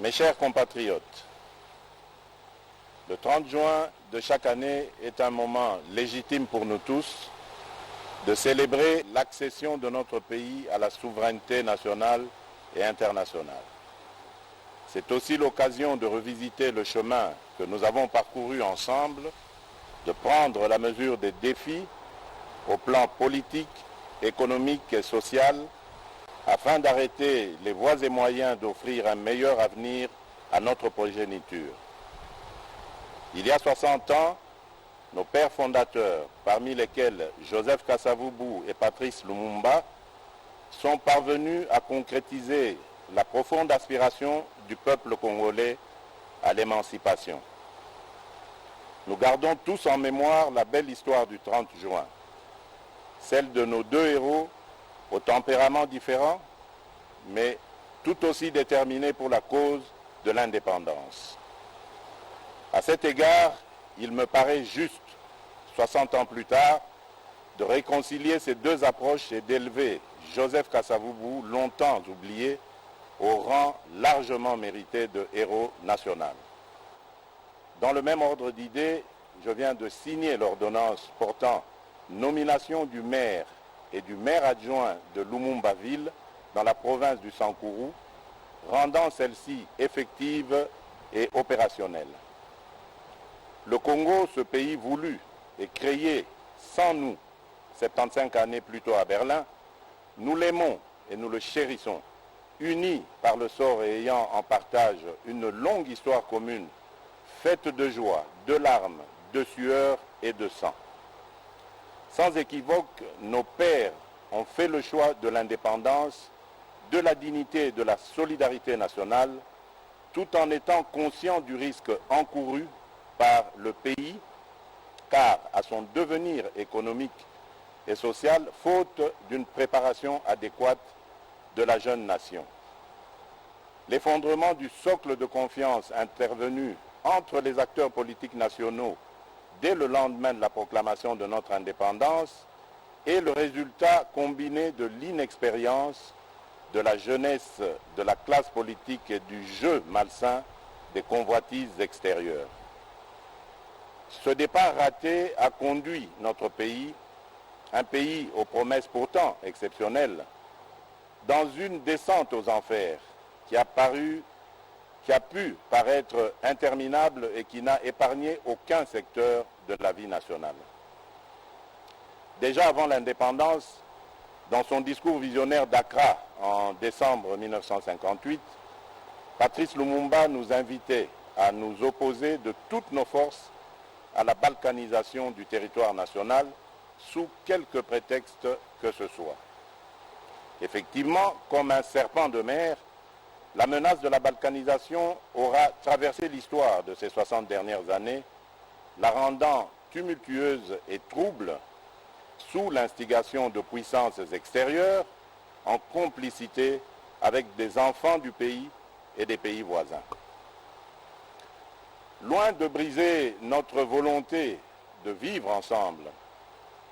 Mes chers compatriotes, le 30 juin de chaque année est un moment légitime pour nous tous de célébrer l'accession de notre pays à la souveraineté nationale et internationale. C'est aussi l'occasion de revisiter le chemin que nous avons parcouru ensemble, de prendre la mesure des défis au plan politique, économique et social, afin d'arrêter les voies et moyens d'offrir un meilleur avenir à notre progéniture. Il y a 60 ans, nos pères fondateurs, parmi lesquels Joseph Kasavubu et Patrice Lumumba, sont parvenus à concrétiser la profonde aspiration du peuple congolais à l'émancipation. Nous gardons tous en mémoire la belle histoire du 30 juin, celle de nos deux héros aux tempéraments différents, mais tout aussi déterminés pour la cause de l'indépendance. À cet égard, il me paraît juste, 60 ans plus tard, de réconcilier ces deux approches et d'élever Joseph Kasavubu, longtemps oublié, au rang largement mérité de héros national. Dans le même ordre d'idées, je viens de signer l'ordonnance portant nomination du maire et du maire adjoint de Lumumba-Ville dans la province du Sankourou, rendant celle-ci effective et opérationnelle. Le Congo, ce pays voulu et créé sans nous, 75 années plus tôt à Berlin, nous l'aimons et nous le chérissons, unis par le sort et ayant en partage une longue histoire commune, faite de joie, de larmes, de sueur et de sang. Sans équivoque, nos pères ont fait le choix de l'indépendance, de la dignité et de la solidarité nationale, tout en étant conscients du risque encouru par le pays, car à son devenir économique et social, faute d'une préparation adéquate de la jeune nation. L'effondrement du socle de confiance intervenu entre les acteurs politiques nationaux dès le lendemain de la proclamation de notre indépendance est le résultat combiné de l'inexpérience, de la jeunesse de la classe politique et du jeu malsain des convoitises extérieures. Ce départ raté a conduit notre pays, un pays aux promesses pourtant exceptionnelles, dans une descente aux enfers qui a pu paraître interminable et qui n'a épargné aucun secteur de la vie nationale. Déjà avant l'indépendance, dans son discours visionnaire d'Accra en décembre 1958, Patrice Lumumba nous invitait à nous opposer de toutes nos forces à la balkanisation du territoire national sous quelque prétexte que ce soit. Effectivement, comme un serpent de mer, la menace de la balkanisation aura traversé l'histoire de ces 60 dernières années, la rendant tumultueuse et trouble sous l'instigation de puissances extérieures en complicité avec des enfants du pays et des pays voisins. Loin de briser notre volonté de vivre ensemble,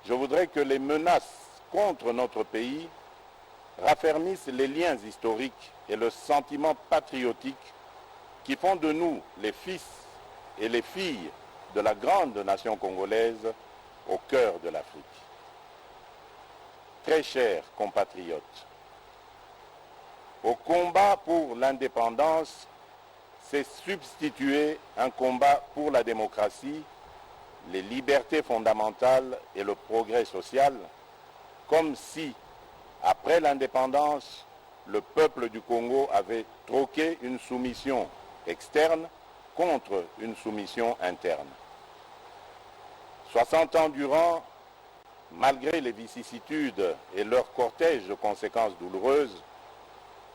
je voudrais que les menaces contre notre pays raffermissent les liens historiques et le sentiment patriotique qui font de nous les fils et les filles de la grande nation congolaise au cœur de l'Afrique. Très chers compatriotes, au combat pour l'indépendance s'est substitué un combat pour la démocratie, les libertés fondamentales et le progrès social, comme si, après l'indépendance, le peuple du Congo avait troqué une soumission externe contre une soumission interne. 60 ans durant, malgré les vicissitudes et leur cortège de conséquences douloureuses,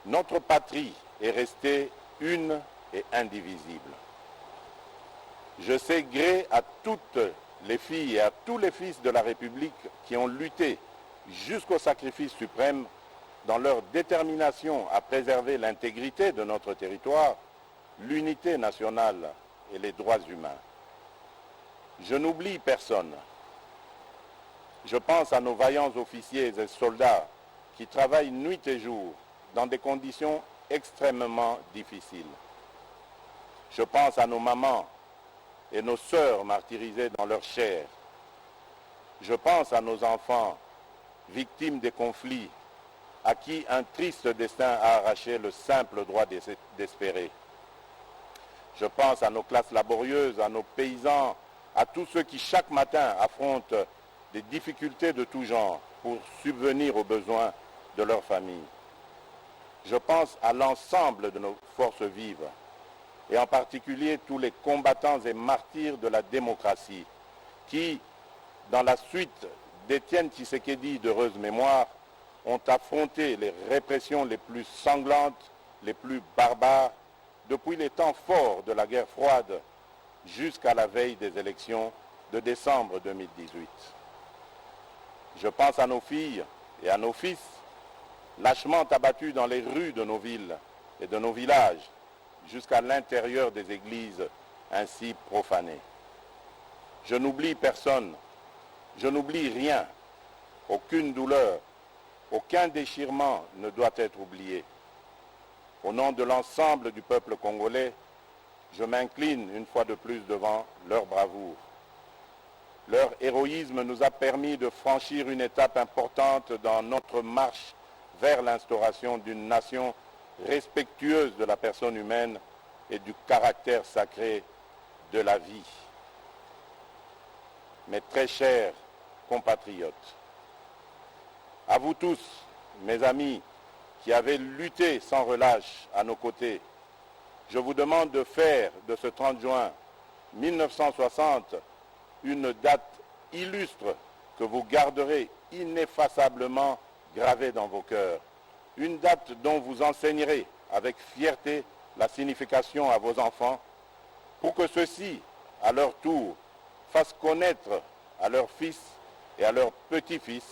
notre patrie est restée une et indivisible. Je sais gré à toutes les filles et à tous les fils de la République qui ont lutté jusqu'au sacrifice suprême dans leur détermination à préserver l'intégrité de notre territoire, l'unité nationale et les droits humains. Je n'oublie personne. Je pense à nos vaillants officiers et soldats qui travaillent nuit et jour dans des conditions extrêmement difficiles. Je pense à nos mamans et nos sœurs martyrisées dans leur chair. Je pense à nos enfants victimes des conflits, à qui un triste destin a arraché le simple droit d'espérer. Je pense à nos classes laborieuses, à nos paysans, à tous ceux qui chaque matin affrontent des difficultés de tout genre pour subvenir aux besoins de leur famille. Je pense à l'ensemble de nos forces vives, et en particulier tous les combattants et martyrs de la démocratie, qui, dans la suite d'Étienne Tshisekedi d'heureuse mémoire, ont affronté les répressions les plus sanglantes, les plus barbares, depuis les temps forts de la guerre froide jusqu'à la veille des élections de décembre 2018. Je pense à nos filles et à nos fils, lâchement abattus dans les rues de nos villes et de nos villages, jusqu'à l'intérieur des églises ainsi profanées. Je n'oublie personne, je n'oublie rien, aucune douleur, aucun déchirement ne doit être oublié. Au nom de l'ensemble du peuple congolais, je m'incline une fois de plus devant leur bravoure. Leur héroïsme nous a permis de franchir une étape importante dans notre marche vers l'instauration d'une nation respectueuse de la personne humaine et du caractère sacré de la vie. Mes très chers compatriotes, à vous tous, mes amis, qui avez lutté sans relâche à nos côtés, je vous demande de faire de ce 30 juin 1960 une date illustre que vous garderez ineffaçablement gravée dans vos cœurs. Une date dont vous enseignerez avec fierté la signification à vos enfants pour que ceux-ci, à leur tour, fassent connaître à leurs fils et à leurs petits-fils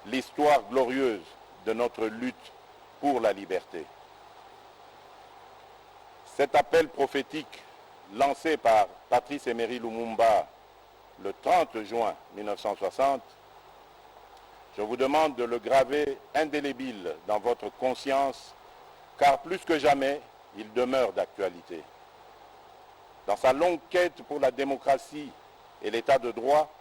l'histoire glorieuse de notre lutte pour la liberté. Cet appel prophétique lancé par Patrice Emery Lumumba le 30 juin 1960, je vous demande de le graver indélébile dans votre conscience, car plus que jamais, il demeure d'actualité. Dans sa longue quête pour la démocratie et l'état de droit,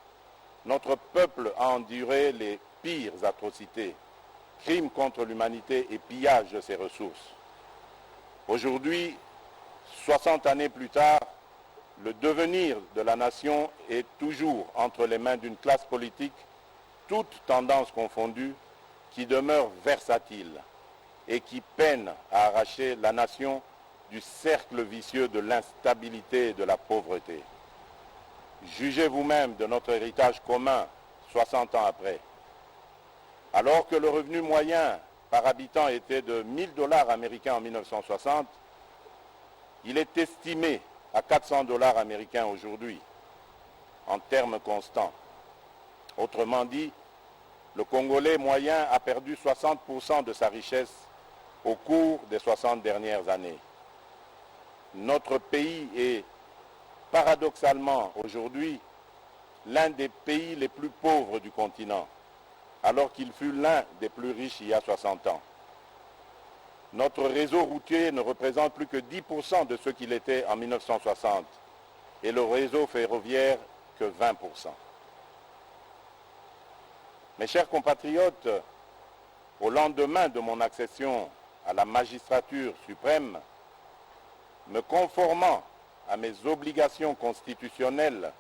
notre peuple a enduré les pires atrocités, crimes contre l'humanité et pillage de ses ressources. Aujourd'hui, 60 années plus tard, le devenir de la nation est toujours entre les mains d'une classe politique, toutes tendances confondues, qui demeure versatile et qui peine à arracher la nation du cercle vicieux de l'instabilité et de la pauvreté. Jugez vous-même de notre héritage commun 60 ans après. Alors que le revenu moyen par habitant était de 1 000 $ américains en 1960, il est estimé à 400 $ américains aujourd'hui, en termes constants. Autrement dit, le Congolais moyen a perdu 60% de sa richesse au cours des 60 dernières années. Notre pays est paradoxalement aujourd'hui l'un des pays les plus pauvres du continent, alors qu'il fut l'un des plus riches il y a 60 ans. Notre réseau routier ne représente plus que 10% de ce qu'il était en 1960 et le réseau ferroviaire que 20%. Mes chers compatriotes, au lendemain de mon accession à la magistrature suprême, me conformant à mes obligations constitutionnelles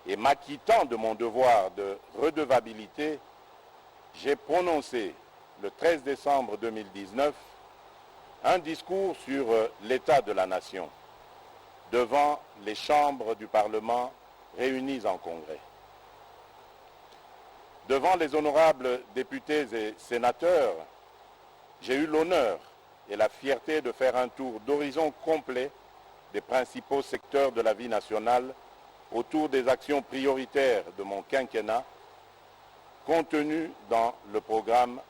et m'acquittant de mon devoir de redevabilité, j'ai prononcé le 13 décembre 2019 un discours sur l'état de la nation devant les chambres du Parlement réunies en congrès. Devant les honorables députés et sénateurs, j'ai eu l'honneur et la fierté de faire un tour d'horizon complet des principaux secteurs de la vie nationale autour des actions prioritaires de mon quinquennat contenues dans le programme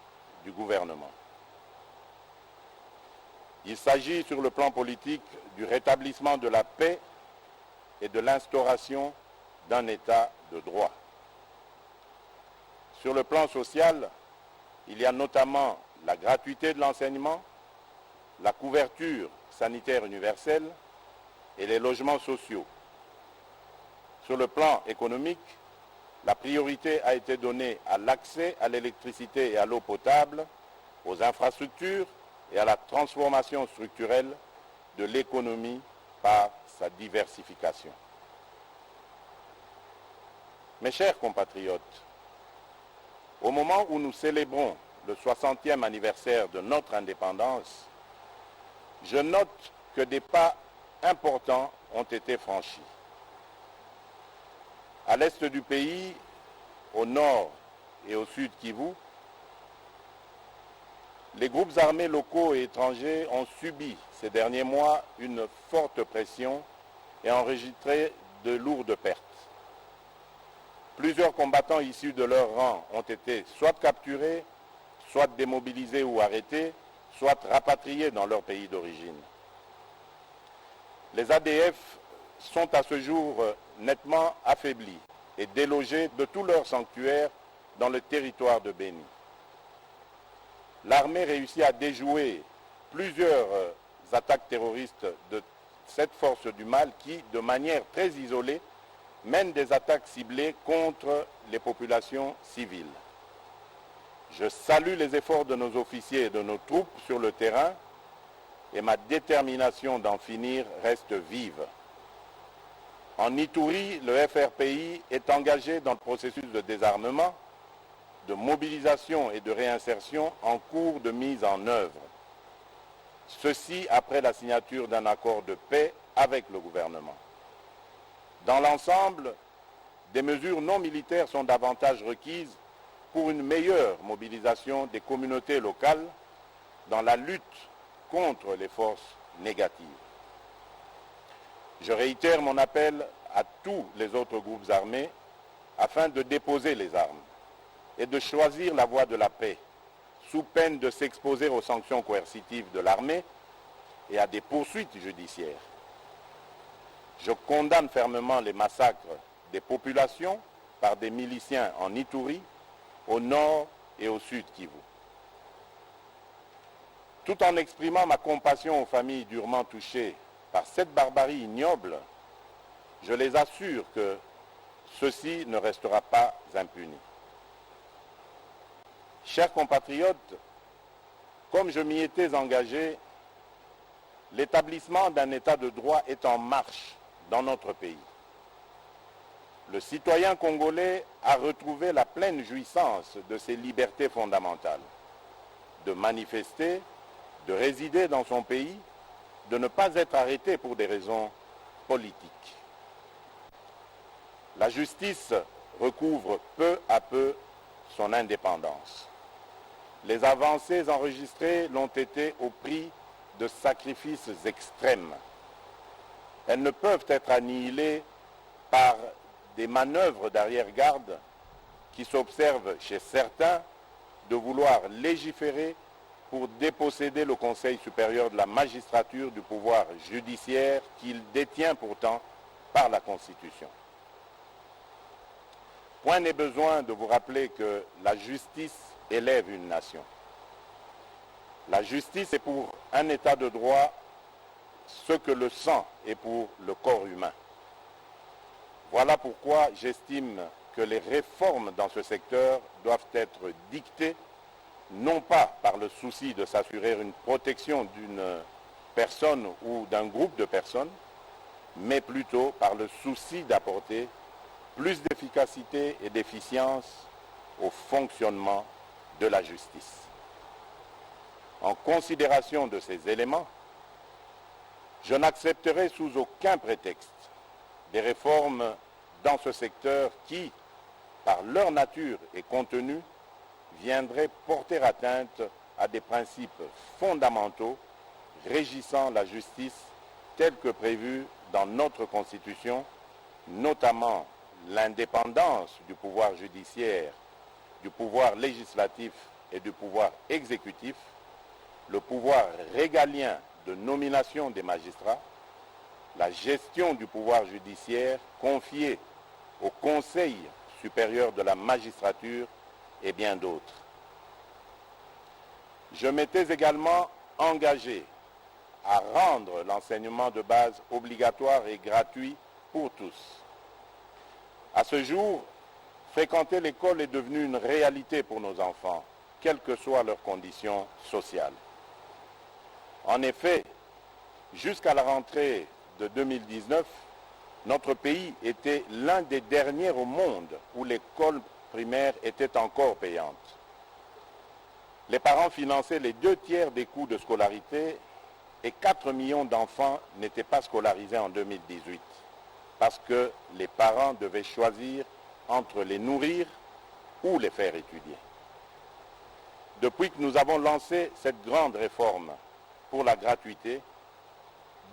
du gouvernement. Il s'agit sur le plan politique du rétablissement de la paix et de l'instauration d'un État de droit. Sur le plan social, il y a notamment la gratuité de l'enseignement, la couverture sanitaire universelle, et les logements sociaux. Sur le plan économique, la priorité a été donnée à l'accès à l'électricité et à l'eau potable, aux infrastructures et à la transformation structurelle de l'économie par sa diversification. Mes chers compatriotes, au moment où nous célébrons le 60e anniversaire de notre indépendance, je note que des pas importants ont été franchis. À l'est du pays, au nord et au sud Kivu, les groupes armés locaux et étrangers ont subi ces derniers mois une forte pression et enregistré de lourdes pertes. Plusieurs combattants issus de leur rang ont été soit capturés, soit démobilisés ou arrêtés, soit rapatriés dans leur pays d'origine. Les ADF sont à ce jour nettement affaiblis et délogés de tous leurs sanctuaires dans le territoire de Béni. L'armée réussit à déjouer plusieurs attaques terroristes de cette force du mal qui, de manière très isolée, mène des attaques ciblées contre les populations civiles. Je salue les efforts de nos officiers et de nos troupes sur le terrain et ma détermination d'en finir reste vive. En Ituri, le FRPI est engagé dans le processus de désarmement, de mobilisation et de réinsertion en cours de mise en œuvre. Ceci après la signature d'un accord de paix avec le gouvernement. Dans l'ensemble, des mesures non militaires sont davantage requises pour une meilleure mobilisation des communautés locales dans la lutte contre les forces négatives. Je réitère mon appel à tous les autres groupes armés afin de déposer les armes et de choisir la voie de la paix, sous peine de s'exposer aux sanctions coercitives de l'armée et à des poursuites judiciaires. Je condamne fermement les massacres des populations par des miliciens en Ituri, au nord et au sud Kivu. Tout en exprimant ma compassion aux familles durement touchées par cette barbarie ignoble, je les assure que ceci ne restera pas impuni. Chers compatriotes, comme je m'y étais engagé, l'établissement d'un état de droit est en marche dans notre pays. Le citoyen congolais a retrouvé la pleine jouissance de ses libertés fondamentales, de manifester, de résider dans son pays, de ne pas être arrêté pour des raisons politiques. La justice recouvre peu à peu son indépendance. Les avancées enregistrées l'ont été au prix de sacrifices extrêmes. Elles ne peuvent être annihilées par des manœuvres d'arrière-garde qui s'observent chez certains de vouloir légiférer pour déposséder le Conseil supérieur de la magistrature du pouvoir judiciaire qu'il détient pourtant par la Constitution. Point n'est besoin de vous rappeler que la justice élève une nation. La justice est pour un état de droit ce que le sang est pour le corps humain. Voilà pourquoi j'estime que les réformes dans ce secteur doivent être dictées non pas par le souci de s'assurer une protection d'une personne ou d'un groupe de personnes, mais plutôt par le souci d'apporter plus d'efficacité et d'efficience au fonctionnement de la justice. En considération de ces éléments, je n'accepterai sous aucun prétexte des réformes dans ce secteur qui, par leur nature et contenu, viendraient porter atteinte à des principes fondamentaux régissant la justice telle que prévue dans notre Constitution, notamment l'indépendance du pouvoir judiciaire, du pouvoir législatif et du pouvoir exécutif, le pouvoir régalien de nomination des magistrats, la gestion du pouvoir judiciaire confiée au Conseil supérieur de la magistrature et bien d'autres. Je m'étais également engagé à rendre l'enseignement de base obligatoire et gratuit pour tous. À ce jour, fréquenter l'école est devenu une réalité pour nos enfants, quelles que soient leurs conditions sociales. En effet, jusqu'à la rentrée de 2019, notre pays était l'un des derniers au monde où l'école primaire était encore payante. Les parents finançaient les 2/3 des coûts de scolarité et 4 millions d'enfants n'étaient pas scolarisés en 2018 parce que les parents devaient choisir entre les nourrir ou les faire étudier. Depuis que nous avons lancé cette grande réforme pour la gratuité,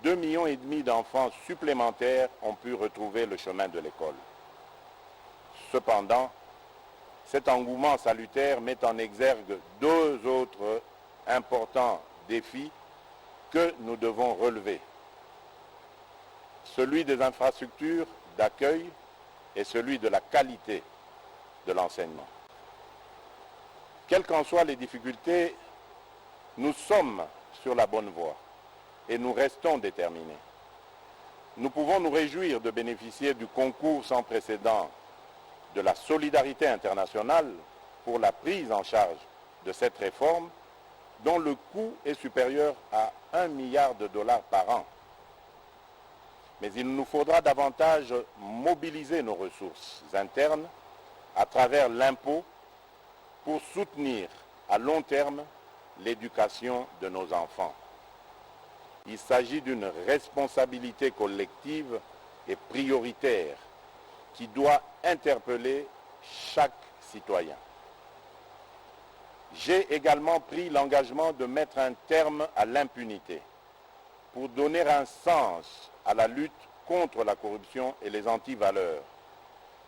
2,5 millions d'enfants supplémentaires ont pu retrouver le chemin de l'école. Cependant, cet engouement salutaire met en exergue 2 autres importants défis que nous devons relever. Celui des infrastructures d'accueil et celui de la qualité de l'enseignement. Quelles qu'en soient les difficultés, nous sommes sur la bonne voie et nous restons déterminés. Nous pouvons nous réjouir de bénéficier du concours sans précédent de la solidarité internationale pour la prise en charge de cette réforme dont le coût est supérieur à $1 milliard par an. Mais il nous faudra davantage mobiliser nos ressources internes à travers l'impôt pour soutenir à long terme l'éducation de nos enfants. Il s'agit d'une responsabilité collective et prioritaire qui doit interpeller chaque citoyen. J'ai également pris l'engagement de mettre un terme à l'impunité pour donner un sens à la lutte contre la corruption et les antivaleurs,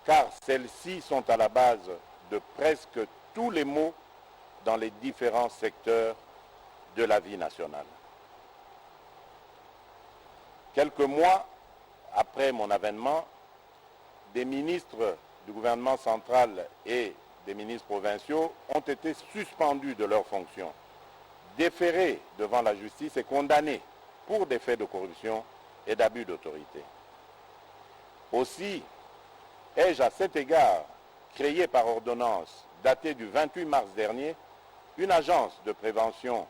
car celles-ci sont à la base de presque tous les maux dans les différents secteurs de la vie nationale. Quelques mois après mon avènement, des ministres du gouvernement central et des ministres provinciaux ont été suspendus de leurs fonctions, déférés devant la justice et condamnés pour des faits de corruption et d'abus d'autorité. Aussi, ai-je à cet égard créé par ordonnance datée du 28 mars dernier une agence de prévention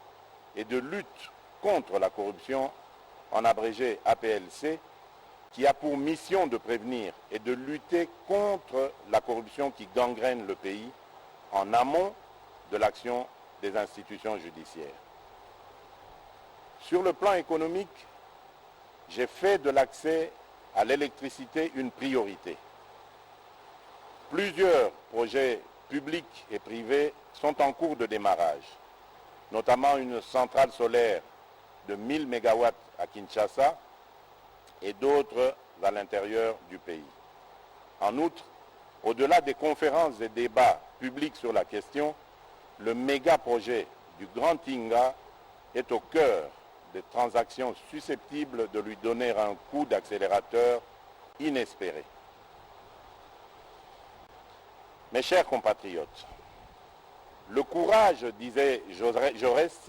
et de lutte contre la corruption, en abrégé APLC, qui a pour mission de prévenir et de lutter contre la corruption qui gangrène le pays en amont de l'action des institutions judiciaires. Sur le plan économique, j'ai fait de l'accès à l'électricité une priorité. Plusieurs projets publics et privés sont en cours de démarrage, notamment une centrale solaire de 1000 MW à Kinshasa et d'autres à l'intérieur du pays. En outre, au-delà des conférences et débats publics sur la question, le méga-projet du Grand Tinga est au cœur des transactions susceptibles de lui donner un coup d'accélérateur inespéré. Mes chers compatriotes, le courage, disait Jaurès,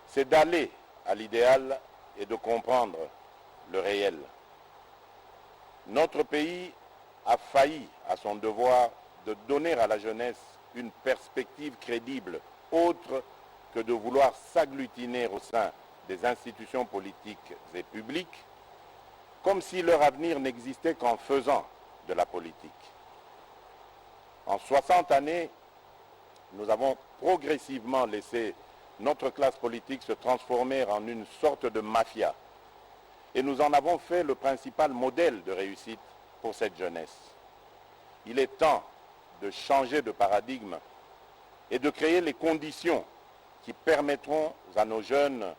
c'est d'aller à l'idéal et de comprendre le réel. Notre pays a failli à son devoir de donner à la jeunesse une perspective crédible, autre que de vouloir s'agglutiner au sein des institutions politiques et publiques, comme si leur avenir n'existait qu'en faisant de la politique. En 60 années, nous avons progressivement laissé notre classe politique se transformer en une sorte de mafia. Et nous en avons fait le principal modèle de réussite pour cette jeunesse. Il est temps de changer de paradigme et de créer les conditions qui permettront à nos jeunes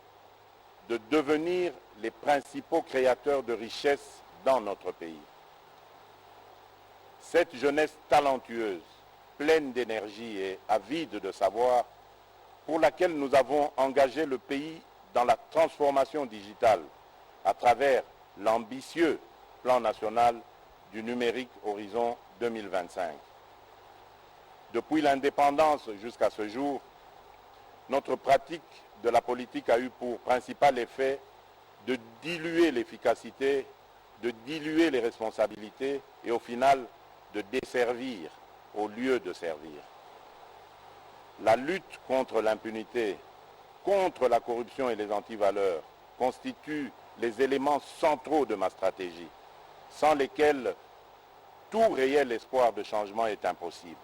de devenir les principaux créateurs de richesses dans notre pays. Cette jeunesse talentueuse, pleine d'énergie et avide de savoir, pour laquelle nous avons engagé le pays dans la transformation digitale à travers l'ambitieux plan national du numérique Horizon 2025. Depuis l'indépendance jusqu'à ce jour, notre pratique de la politique a eu pour principal effet de diluer l'efficacité, de diluer les responsabilités et au final de desservir au lieu de servir. La lutte contre l'impunité, contre la corruption et les antivaleurs constitue les éléments centraux de ma stratégie, sans lesquels tout réel espoir de changement est impossible.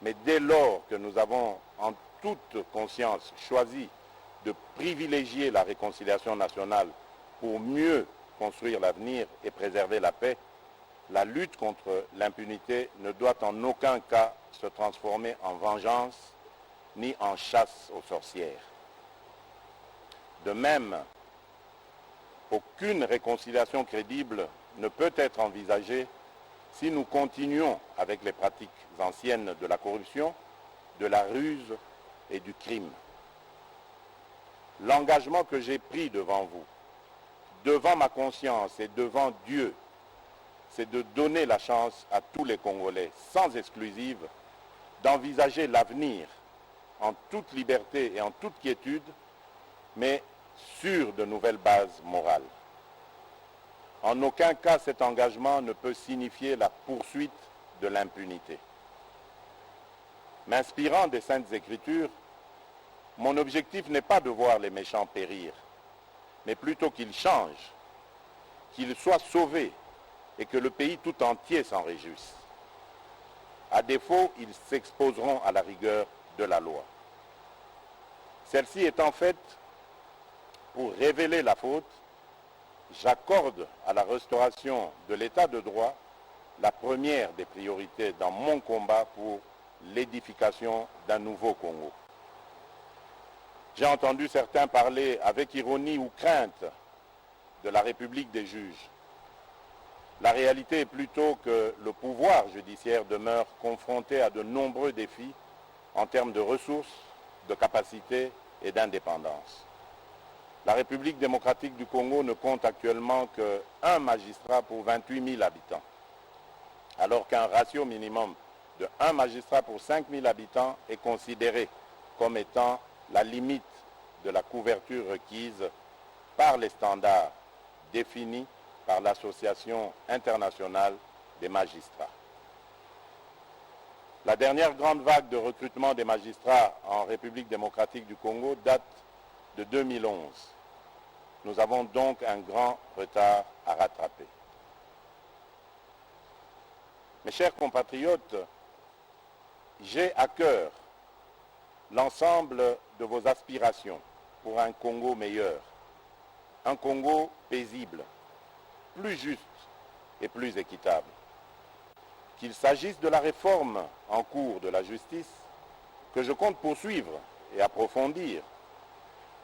Mais dès lors que nous avons en toute conscience choisi de privilégier la réconciliation nationale pour mieux construire l'avenir et préserver la paix, la lutte contre l'impunité ne doit en aucun cas se transformer en vengeance ni en chasse aux sorcières. De même, aucune réconciliation crédible ne peut être envisagée si nous continuons avec les pratiques anciennes de la corruption, de la ruse et du crime. L'engagement que j'ai pris devant vous, devant ma conscience et devant Dieu, c'est de donner la chance à tous les Congolais, sans exclusive, d'envisager l'avenir en toute liberté et en toute quiétude, mais sur de nouvelles bases morales. En aucun cas, cet engagement ne peut signifier la poursuite de l'impunité. M'inspirant des Saintes Écritures, mon objectif n'est pas de voir les méchants périr, mais plutôt qu'ils changent, qu'ils soient sauvés et que le pays tout entier s'en réjouisse. À défaut, ils s'exposeront à la rigueur de la loi. Celle-ci étant faite pour révéler la faute, j'accorde à la restauration de l'état de droit la première des priorités dans mon combat pour l'édification d'un nouveau Congo. J'ai entendu certains parler avec ironie ou crainte de la République des juges. La réalité est plutôt que le pouvoir judiciaire demeure confronté à de nombreux défis en termes de ressources, de capacités et d'indépendance. La République démocratique du Congo ne compte actuellement qu'un magistrat pour 28 000 habitants, alors qu'un ratio minimum de 1 magistrat pour 5 000 habitants est considéré comme étant la limite de la couverture requise par les standards définis par l'Association internationale des magistrats. La dernière grande vague de recrutement des magistrats en République démocratique du Congo date de 2011. Nous avons donc un grand retard à rattraper. Mes chers compatriotes, j'ai à cœur l'ensemble de vos aspirations pour un Congo meilleur, un Congo paisible, plus juste et plus équitable. Qu'il s'agisse de la réforme en cours de la justice, que je compte poursuivre et approfondir,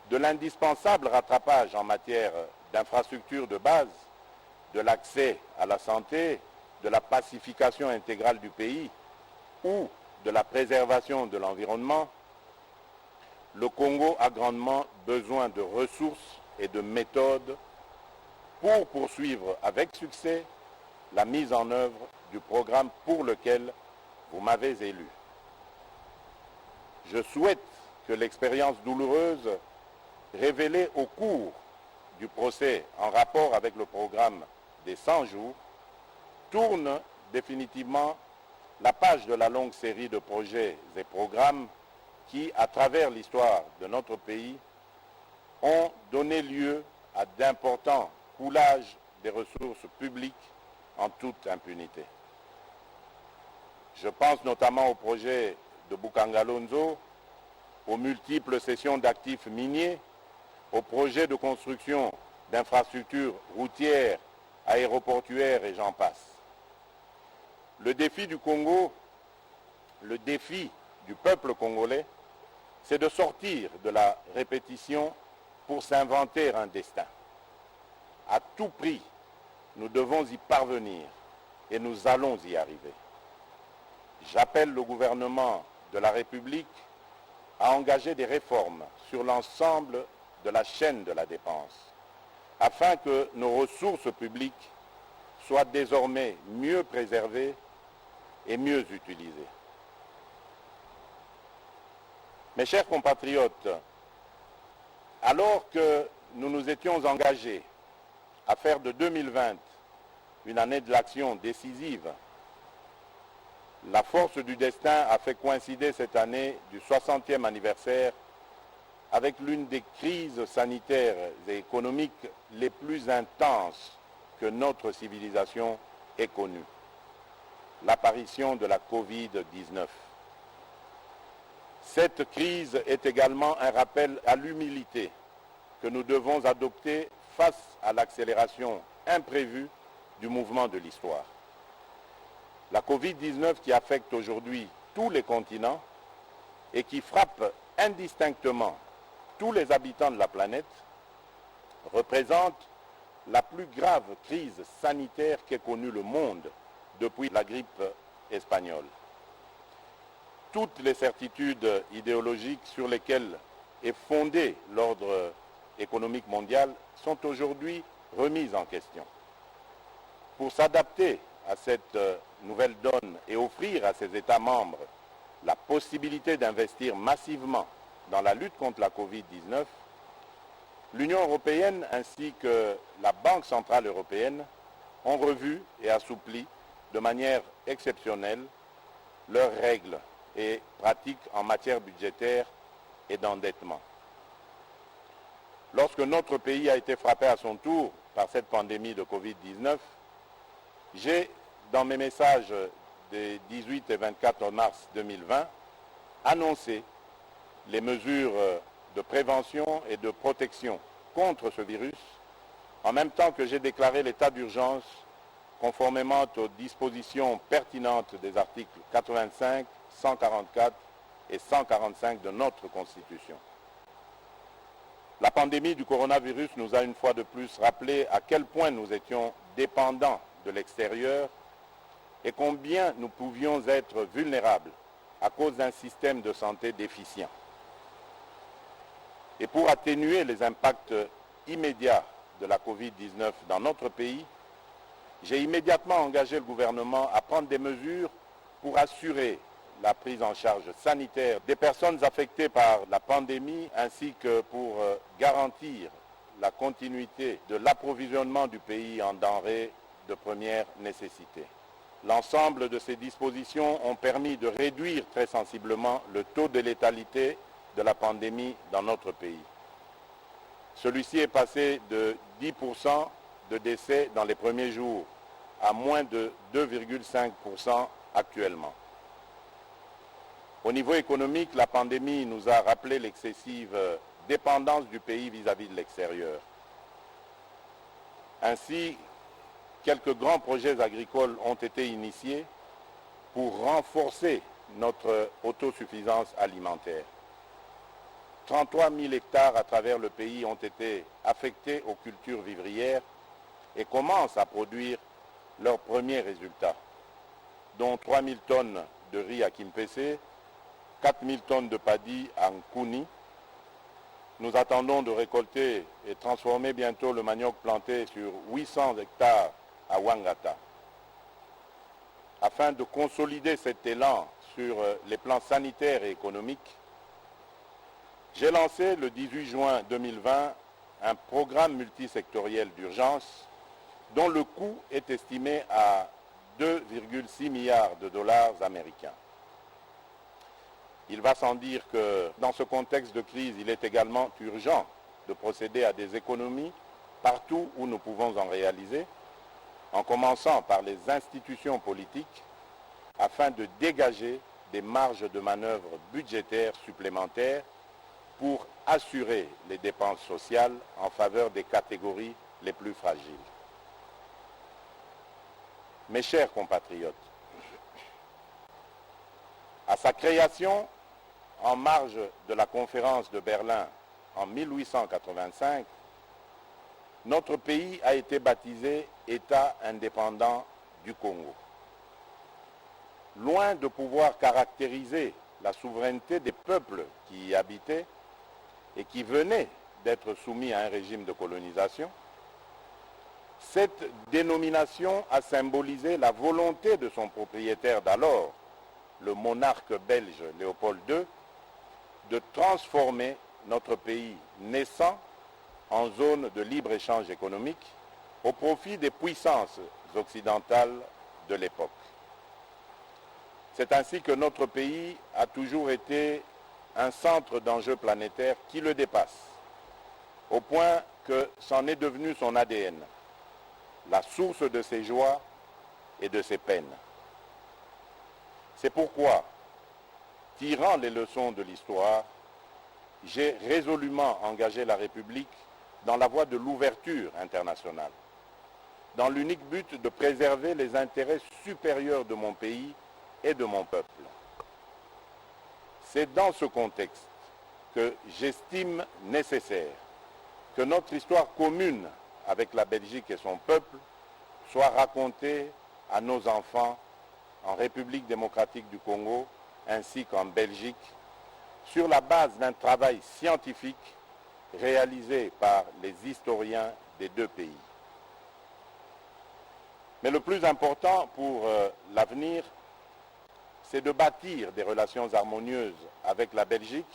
de l'indispensable rattrapage en matière d'infrastructures de base, de l'accès à la santé, de la pacification intégrale du pays ou de la préservation de l'environnement, le Congo a grandement besoin de ressources et de méthodes pour poursuivre avec succès la mise en œuvre du programme pour lequel vous m'avez élu. Je souhaite que l'expérience douloureuse révélée au cours du procès en rapport avec le programme des 100 jours tourne définitivement la page de la longue série de projets et programmes qui, à travers l'histoire de notre pays, ont donné lieu à d'importants coulages des ressources publiques en toute impunité. Je pense notamment au projet de Bukangalonzo, aux multiples cessions d'actifs miniers, aux projets de construction d'infrastructures routières, aéroportuaires et j'en passe. Le défi du Congo, le défi du peuple congolais, c'est de sortir de la répétition pour s'inventer un destin. À tout prix, nous devons y parvenir et nous allons y arriver. J'appelle le gouvernement de la République à engager des réformes sur l'ensemble de la chaîne de la dépense, afin que nos ressources publiques soient désormais mieux préservées et mieux utilisées. Mes chers compatriotes, alors que nous nous étions engagés à faire de 2020 une année de l'action décisive, la force du destin a fait coïncider cette année du 60e anniversaire avec l'une des crises sanitaires et économiques les plus intenses que notre civilisation ait connues, l'apparition de la Covid-19. Cette crise est également un rappel à l'humilité que nous devons adopter face à l'accélération imprévue du mouvement de l'histoire. La Covid-19 qui affecte aujourd'hui tous les continents et qui frappe indistinctement tous les habitants de la planète représente la plus grave crise sanitaire qu'ait connue le monde depuis la grippe espagnole. Toutes les certitudes idéologiques sur lesquelles est fondé l'ordre économique mondial sont aujourd'hui remises en question. Pour s'adapter à cette nouvelle donne et offrir à ses États membres la possibilité d'investir massivement dans la lutte contre la Covid-19, l'Union européenne ainsi que la Banque centrale européenne ont revu et assoupli de manière exceptionnelle leurs règles et pratiques en matière budgétaire et d'endettement. Lorsque notre pays a été frappé à son tour par cette pandémie de Covid-19, j'ai, dans mes messages des 18 et 24 mars 2020, annoncé les mesures de prévention et de protection contre ce virus, en même temps que j'ai déclaré l'état d'urgence conformément aux dispositions pertinentes des articles 85, 144 et 145 de notre Constitution. La pandémie du coronavirus nous a une fois de plus rappelé à quel point nous étions dépendants de l'extérieur et combien nous pouvions être vulnérables à cause d'un système de santé déficient. Et pour atténuer les impacts immédiats de la Covid-19 dans notre pays, j'ai immédiatement engagé le gouvernement à prendre des mesures pour assurer la prise en charge sanitaire des personnes affectées par la pandémie ainsi que pour garantir la continuité de l'approvisionnement du pays en denrées de première nécessité. L'ensemble de ces dispositions ont permis de réduire très sensiblement le taux de létalité de la pandémie dans notre pays. Celui-ci est passé de 10% de décès dans les premiers jours à moins de 2,5% actuellement. Au niveau économique, la pandémie nous a rappelé l'excessive dépendance du pays vis-à-vis de l'extérieur. Ainsi, quelques grands projets agricoles ont été initiés pour renforcer notre autosuffisance alimentaire. 33 000 hectares à travers le pays ont été affectés aux cultures vivrières et commencent à produire leurs premiers résultats, dont 3 000 tonnes de riz à Kimpese, 4 000 tonnes de paddy à Nkuni. Nous attendons de récolter et transformer bientôt le manioc planté sur 800 hectares à Wangata. Afin de consolider cet élan sur les plans sanitaires et économiques, j'ai lancé le 18 juin 2020 un programme multisectoriel d'urgence dont le coût est estimé à 2,6 milliards de dollars américains. Il va sans dire que dans ce contexte de crise, il est également urgent de procéder à des économies partout où nous pouvons en réaliser, en commençant par les institutions politiques, afin de dégager des marges de manœuvre budgétaires supplémentaires pour assurer les dépenses sociales en faveur des catégories les plus fragiles. Mes chers compatriotes, à sa création, en marge de la conférence de Berlin en 1885, notre pays a été baptisé État indépendant du Congo. Loin de pouvoir caractériser la souveraineté des peuples qui y habitaient et qui venaient d'être soumis à un régime de colonisation, cette dénomination a symbolisé la volonté de son propriétaire d'alors, le monarque belge Léopold II, de transformer notre pays naissant en zone de libre-échange économique au profit des puissances occidentales de l'époque. C'est ainsi que notre pays a toujours été un centre d'enjeux planétaires qui le dépasse, au point que c'en est devenu son ADN, la source de ses joies et de ses peines. C'est pourquoi, tirant les leçons de l'histoire, j'ai résolument engagé la République dans la voie de l'ouverture internationale, dans l'unique but de préserver les intérêts supérieurs de mon pays et de mon peuple. C'est dans ce contexte que j'estime nécessaire que notre histoire commune avec la Belgique et son peuple soit racontée à nos enfants en République démocratique du Congo ainsi qu'en Belgique sur la base d'un travail scientifique réalisé par les historiens des deux pays. Mais le plus important pour l'avenir, c'est de bâtir des relations harmonieuses avec la Belgique,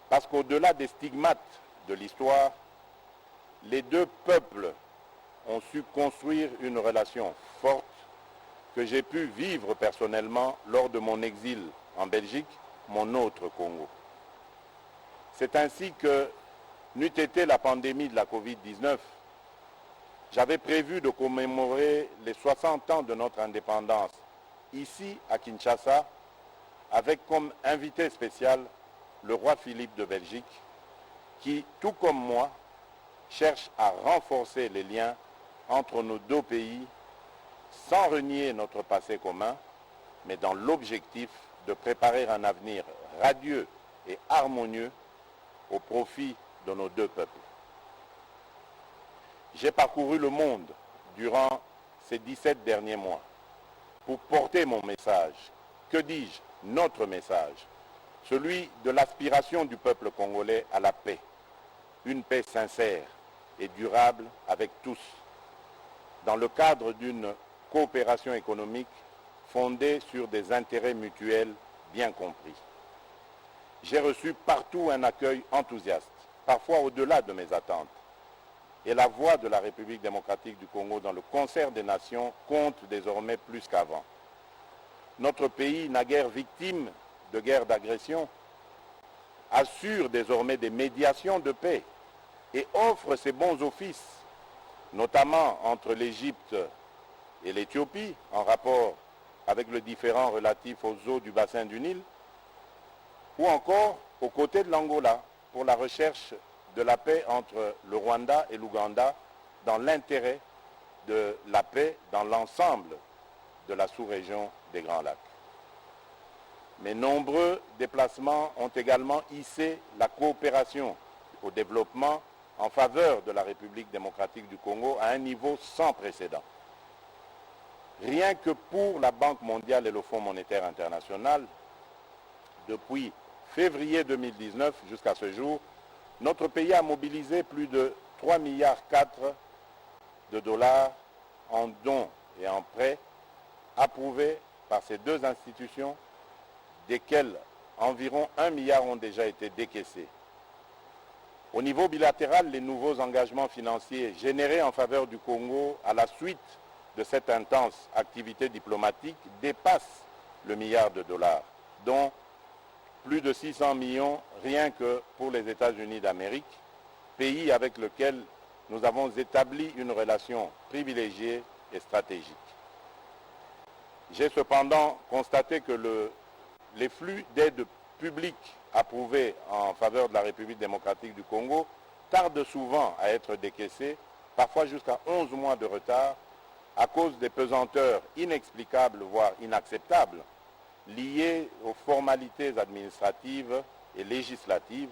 parce qu'au-delà des stigmates de l'histoire, les deux peuples ont su construire une relation forte que j'ai pu vivre personnellement lors de mon exil en Belgique, mon autre Congo. C'est ainsi que, n'eût été la pandémie de la Covid-19, j'avais prévu de commémorer les 60 ans de notre indépendance ici à Kinshasa, avec comme invité spécial le roi Philippe de Belgique, qui, tout comme moi, cherche à renforcer les liens entre nos deux pays sans renier notre passé commun, mais dans l'objectif de préparer un avenir radieux et harmonieux au profit de nos deux peuples. J'ai parcouru le monde durant ces 17 derniers mois pour porter mon message, que dis-je, notre message, celui de l'aspiration du peuple congolais à la paix, une paix sincère et durable avec tous, dans le cadre d'une coopération économique fondée sur des intérêts mutuels bien compris. J'ai reçu partout un accueil enthousiaste, parfois au-delà de mes attentes. Et la voix de la République démocratique du Congo dans le concert des nations compte désormais plus qu'avant. Notre pays, naguère victime de guerres d'agression, assure désormais des médiations de paix et offre ses bons offices, notamment entre l'Égypte et l'Éthiopie, en rapport avec le différend relatif aux eaux du bassin du Nil, ou encore aux côtés de l'Angola pour la recherche de la paix entre le Rwanda et l'Ouganda dans l'intérêt de la paix dans l'ensemble de la sous-région des Grands Lacs. Mais nombreux déplacements ont également hissé la coopération au développement en faveur de la République démocratique du Congo à un niveau sans précédent. Rien que pour la Banque mondiale et le Fonds monétaire international, depuis février 2019 jusqu'à ce jour, notre pays a mobilisé plus de 3,4 milliards de dollars en dons et en prêts approuvés par ces deux institutions, desquels environ 1 milliard ont déjà été décaissés. Au niveau bilatéral, les nouveaux engagements financiers générés en faveur du Congo à la suite de cette intense activité diplomatique dépassent le milliard de dollars, dont plus de 600 millions rien que pour les États-Unis d'Amérique, pays avec lequel nous avons établi une relation privilégiée et stratégique. J'ai cependant constaté que les flux d'aide publique approuvés en faveur de la République démocratique du Congo tardent souvent à être décaissés, parfois jusqu'à 11 mois de retard, à cause des pesanteurs inexplicables, voire inacceptables, liées aux formalités administratives et législatives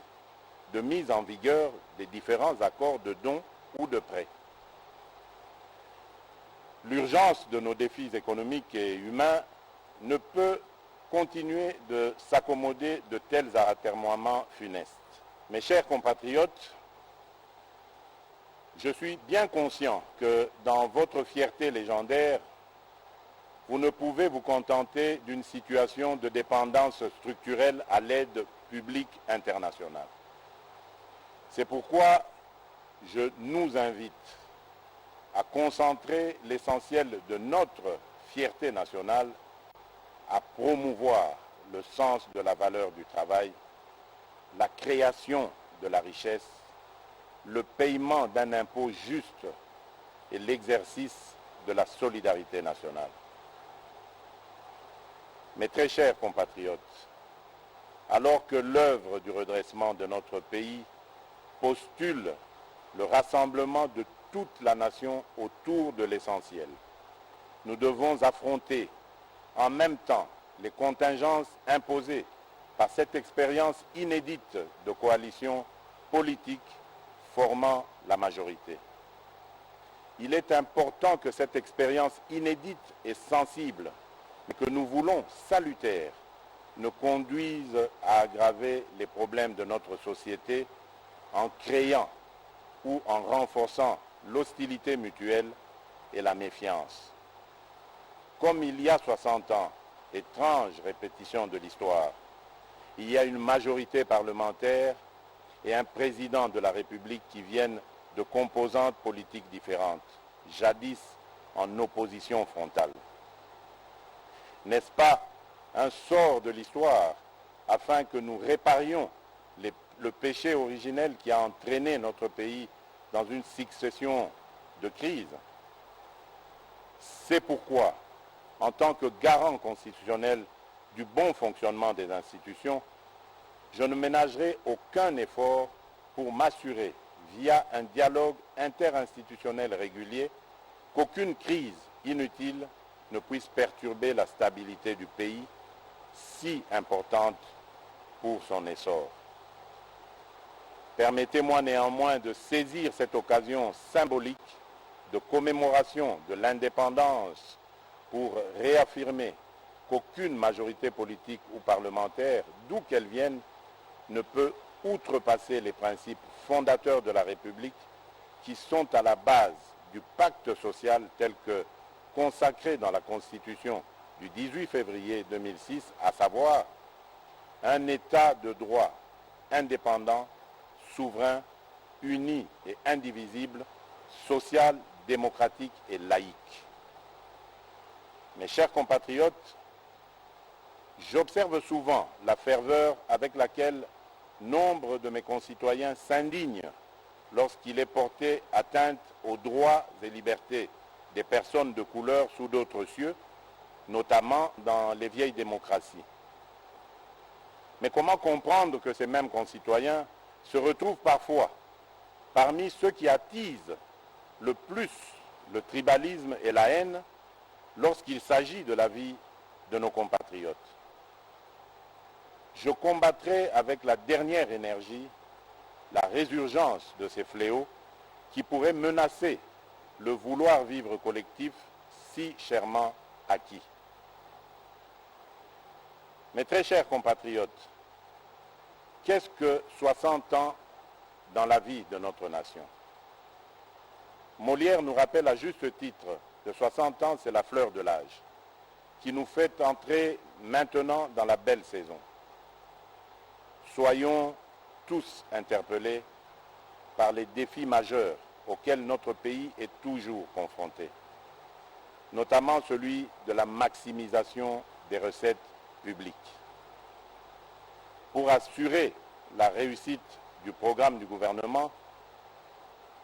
de mise en vigueur des différents accords de dons ou de prêts. L'urgence de nos défis économiques et humains ne peut continuer de s'accommoder de tels atermoiements funestes. Mes chers compatriotes, je suis bien conscient que dans votre fierté légendaire, vous ne pouvez vous contenter d'une situation de dépendance structurelle à l'aide publique internationale. C'est pourquoi je nous invite à concentrer l'essentiel de notre fierté nationale à promouvoir le sens de la valeur du travail, la création de la richesse, le paiement d'un impôt juste et l'exercice de la solidarité nationale. Mes très chers compatriotes, alors que l'œuvre du redressement de notre pays postule le rassemblement de toute la nation autour de l'essentiel, nous devons affronter en même temps les contingences imposées par cette expérience inédite de coalition politique formant la majorité. Il est important que cette expérience inédite et sensible, mais que nous voulons salutaire, ne conduise à aggraver les problèmes de notre société en créant ou en renforçant l'hostilité mutuelle et la méfiance. Comme il y a 60 ans, étrange répétition de l'histoire, il y a une majorité parlementaire et un président de la République qui viennent de composantes politiques différentes, jadis en opposition frontale. N'est-ce pas un sort de l'histoire afin que nous réparions le péché originel qui a entraîné notre pays dans une succession de crises? C'est pourquoi, en tant que garant constitutionnel du bon fonctionnement des institutions, je ne ménagerai aucun effort pour m'assurer, via un dialogue interinstitutionnel régulier, qu'aucune crise inutile ne puisse perturber la stabilité du pays, si importante pour son essor. Permettez-moi néanmoins de saisir cette occasion symbolique de commémoration de l'indépendance pour réaffirmer qu'aucune majorité politique ou parlementaire, d'où qu'elle vienne, ne peut outrepasser les principes fondateurs de la République qui sont à la base du pacte social tel que consacré dans la Constitution du 18 février 2006, à savoir un État de droit indépendant, souverain, uni et indivisible, social, démocratique et laïque. Mes chers compatriotes, j'observe souvent la ferveur avec laquelle nombre de mes concitoyens s'indignent lorsqu'il est porté atteinte aux droits et libertés des personnes de couleur sous d'autres cieux, notamment dans les vieilles démocraties. Mais comment comprendre que ces mêmes concitoyens se retrouvent parfois parmi ceux qui attisent le plus le tribalisme et la haine lorsqu'il s'agit de la vie de nos compatriotes? Je combattrai avec la dernière énergie la résurgence de ces fléaux qui pourraient menacer le vouloir vivre collectif si chèrement acquis. Mes très chers compatriotes, qu'est-ce que 60 ans dans la vie de notre nation? Molière nous rappelle à juste titre que 60 ans, c'est la fleur de l'âge, qui nous fait entrer maintenant dans la belle saison. Soyons tous interpellés par les défis majeurs auxquels notre pays est toujours confronté, notamment celui de la maximisation des recettes publiques. Pour assurer la réussite du programme du gouvernement,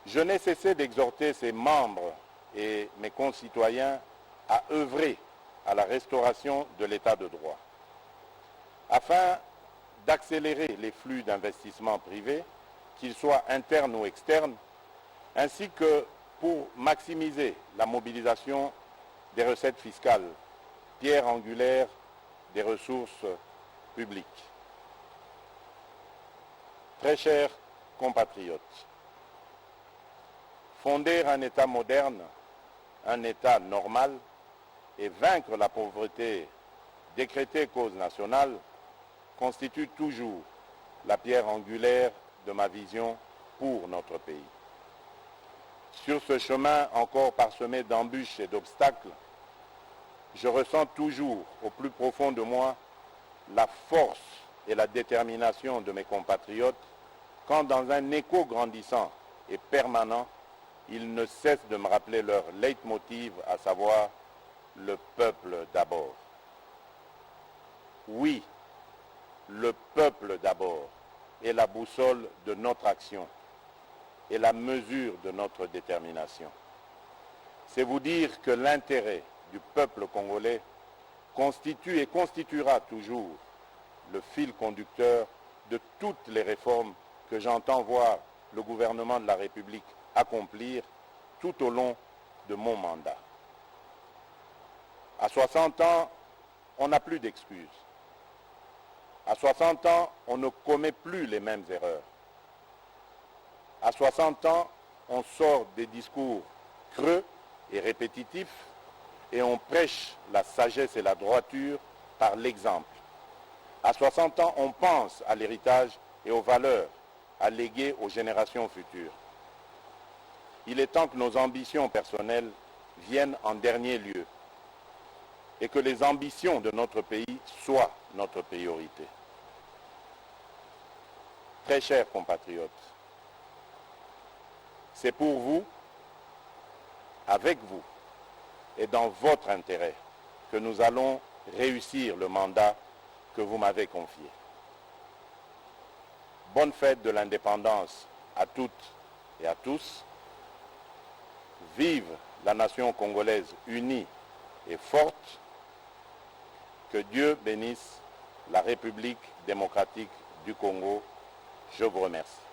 je n'ai cessé d'exhorter ses membres et mes concitoyens à œuvrer à la restauration de l'état de droit, afin d'accélérer les flux d'investissement privés, qu'ils soient internes ou externes, ainsi que pour maximiser la mobilisation des recettes fiscales, pierre angulaire des ressources publiques. Très chers compatriotes, fonder un État moderne, un État normal, et vaincre la pauvreté décrétée cause nationale constitue toujours la pierre angulaire de ma vision pour notre pays. Sur ce chemin encore parsemé d'embûches et d'obstacles, je ressens toujours au plus profond de moi la force et la détermination de mes compatriotes quand, dans un écho grandissant et permanent, ils ne cessent de me rappeler leur leitmotiv, à savoir le peuple d'abord. Oui, le peuple d'abord est la boussole de notre action et la mesure de notre détermination. C'est vous dire que l'intérêt du peuple congolais constitue et constituera toujours le fil conducteur de toutes les réformes que j'entends voir le gouvernement de la République accomplir tout au long de mon mandat. À 60 ans, on n'a plus d'excuses. À 60 ans, on ne commet plus les mêmes erreurs. À 60 ans, on sort des discours creux et répétitifs et on prêche la sagesse et la droiture par l'exemple. À 60 ans, on pense à l'héritage et aux valeurs à léguer aux générations futures. Il est temps que nos ambitions personnelles viennent en dernier lieu et que les ambitions de notre pays soient notre priorité. Très chers compatriotes, c'est pour vous, avec vous et dans votre intérêt que nous allons réussir le mandat que vous m'avez confié. Bonne fête de l'indépendance à toutes et à tous. Vive la nation congolaise unie et forte. Que Dieu bénisse la République démocratique du Congo. Je vous remercie.